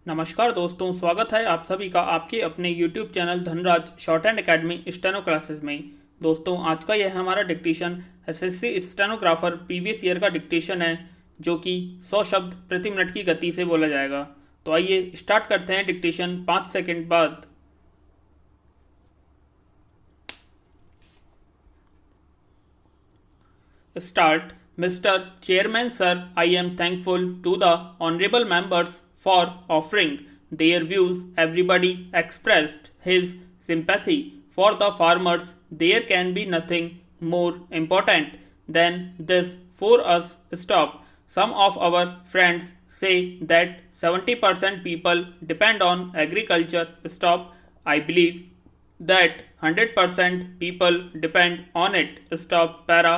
नमस्कार दोस्तों, स्वागत है आप सभी का आपके अपने YouTube channel Dhanraj short and academy steno classes में। दोस्तों, आज का यह हमारा dictation SSC stenographer previous year का डिक्टेशन है, जो कि 100 शब्द प्रति मिनट की गति से बोला जाएगा। तो आइए स्टार्ट करते हैं डिक्टेशन 5 सेकंड बाद। Start. Mr. Chairman Sir, I am thankful to the honorable members for offering their views. Everybody expressed his sympathy for the farmers. There can be nothing more important than this for us. Stop. Some of our friends say that 70% people depend on agriculture. Stop. I believe that 100% people depend on it. Stop. Para.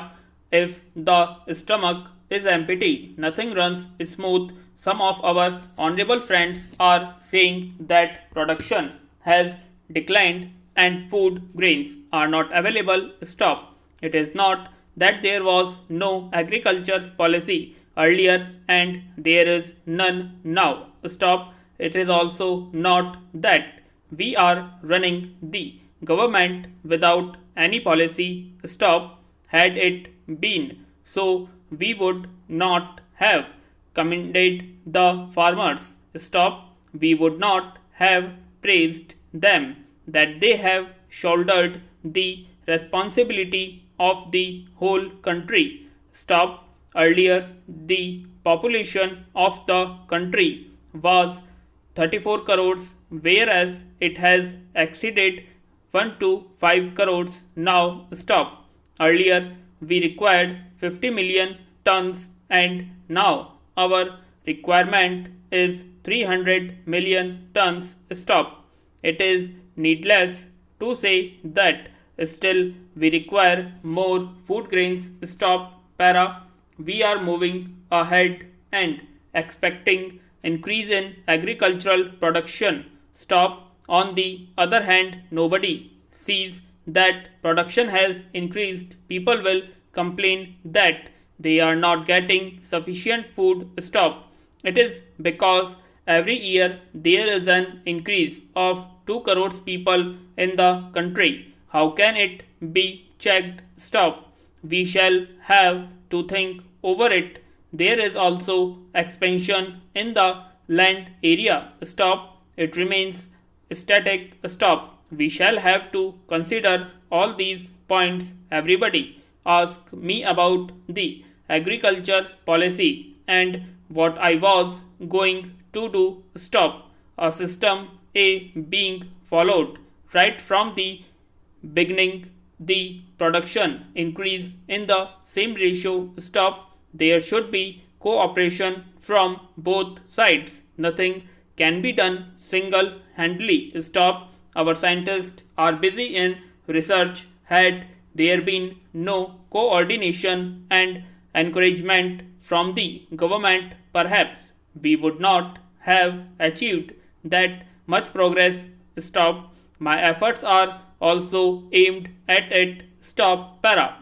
If the stomach is empty, nothing runs smooth. Some of our honorable friends are saying that production has declined and food grains are not available. Stop. It is not that there was no agriculture policy earlier and there is none now. Stop. It is also not that we are running the government without any policy. Stop. Had it been so, we would not have commended the farmers. Stop. We would not have praised them that they have shouldered the responsibility of the whole country. Stop. Earlier, the population of the country was 34 crores, whereas it has exceeded 1 to 5 crores now. Stop. Earlier, we required 50 million tons and now our requirement is 300 million tons. Stop. It is needless to say that still we require more food grains. Stop. Para. We are moving ahead and expecting increase in agricultural production. Stop. On the other hand, nobody sees that production has increased. People will complain that they are not getting sufficient food. Stop. It is because every year there is an increase of 2 crores people in the country. How can it be checked? Stop. We shall have to think over it. There is also expansion in the land area. Stop. It remains static. Stop. We shall have to consider all these points. Everybody ask me about the agriculture policy and what I was going to do. Stop. A system A being followed right from the beginning. The production increase in the same ratio. Stop. There should be cooperation from both sides. Nothing can be done single-handedly. Stop. Our scientists are busy in research. Had there been no coordination and encouragement from the government, perhaps we would not have achieved that much progress. Stop. My efforts are also aimed at it. Stop. Para.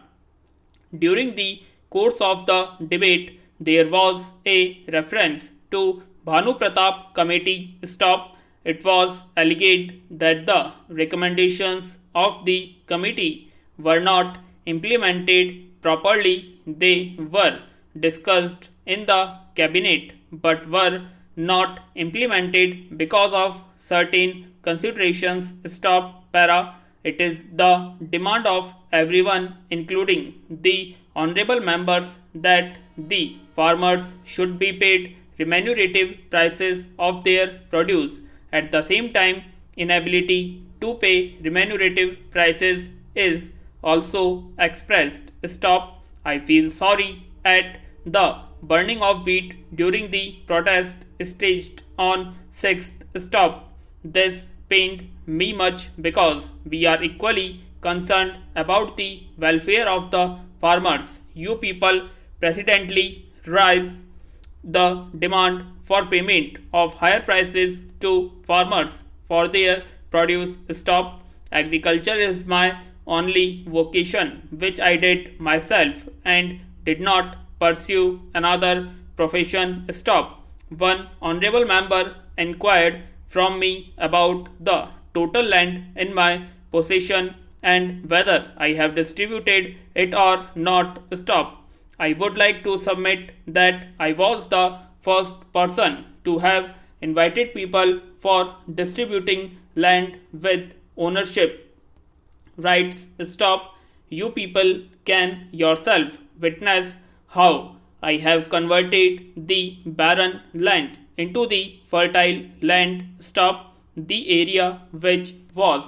During the course of the debate, there was a reference to Bhanu Pratap Committee. Stop. It was alleged that the recommendations of the committee were not implemented properly. They were discussed in the cabinet but were not implemented because of certain considerations. Stop. Para. It is the demand of everyone, including the honorable members, that the farmers should be paid remunerative prices of their produce. At the same time, inability to pay remunerative prices is also expressed. Stop. I feel sorry at the burning of wheat during the protest staged on 6th. Stop. This pained me much because we are equally concerned about the welfare of the farmers. You people precedently rise the demand for payment of higher prices to farmers for their produce. Stop. Agriculture is my only vocation, which I did myself and did not pursue another profession. Stop. One honorable member inquired from me about the total land in my possession and whether I have distributed it or not. Stop. I would like to submit that I was the first person to have invited people for distributing land with ownership rights. Stop. You people can yourself witness how I have converted the barren land into the fertile land. Stop. The area which was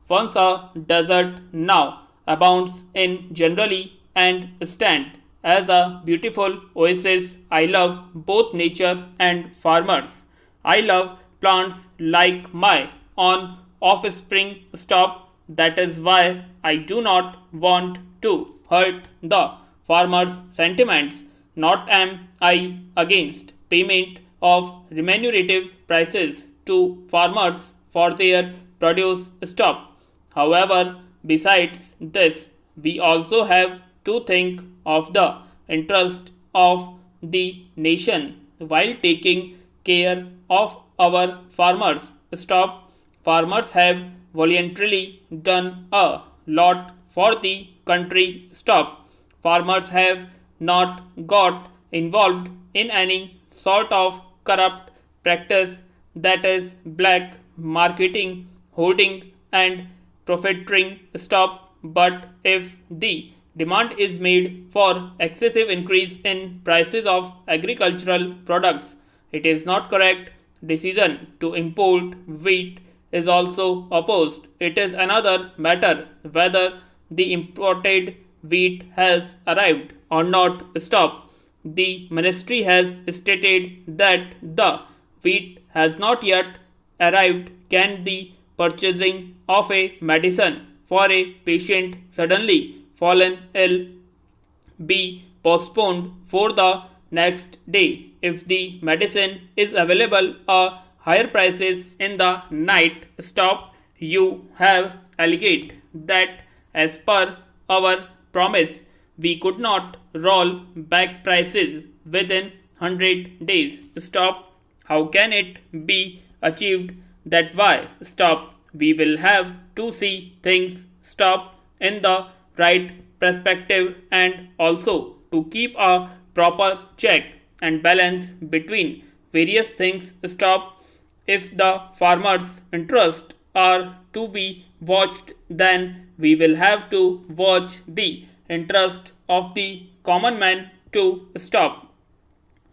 once a desert now abounds in generally and stand as a beautiful oasis. I love both nature and farmers. I love plants like my own offspring. Stop. That is why I do not want to hurt the farmers' sentiments. Not am I against payment of remunerative prices to farmers for their produce. Stop. However, besides this, we also have to think of the interest of the nation while taking care of our farmers. Stop. Farmers have voluntarily done a lot for the country. Stop. Farmers have not got involved in any sort of corrupt practice, that is black marketing, hoarding and profiteering. Stop. But if the demand is made for excessive increase in prices of agricultural products, it is not correct decision to import wheat is also opposed. It is another matter whether the imported wheat has arrived or not. Stop. The ministry has stated that the wheat has not yet arrived. Can the purchasing of a medicine for a patient suddenly fallen ill be postponed for the next day if the medicine is available a higher prices in the night? Stop. You have alleged that as per our promise we could not roll back prices within 100 days. Stop. How can it be achieved that way? Stop. We will have to see things. Stop. In the right perspective and also to keep a proper check and balance between various things. Stop. If the farmers' interests are to be watched, then we will have to watch the interest of the common man to. Stop.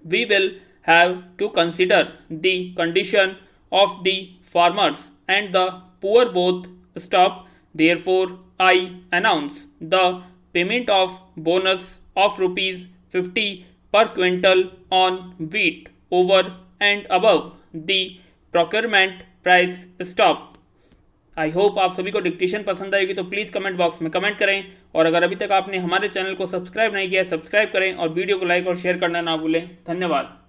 We will have to consider the condition of the farmers and the poor both. Stop. Therefore, I announce the payment of bonus of rupees 50 per quintal on wheat over and above the procurement price. Stop. I hope आप सभी को dictation पसंद आएगी, तो please comment box में comment करें और अगर अभी तक आपने हमारे चैनल को सब्सक्राइब नहीं किया सब्सक्राइब करें और वीडियो को लाइक और शेयर करना ना भूलें. धन्यवाद.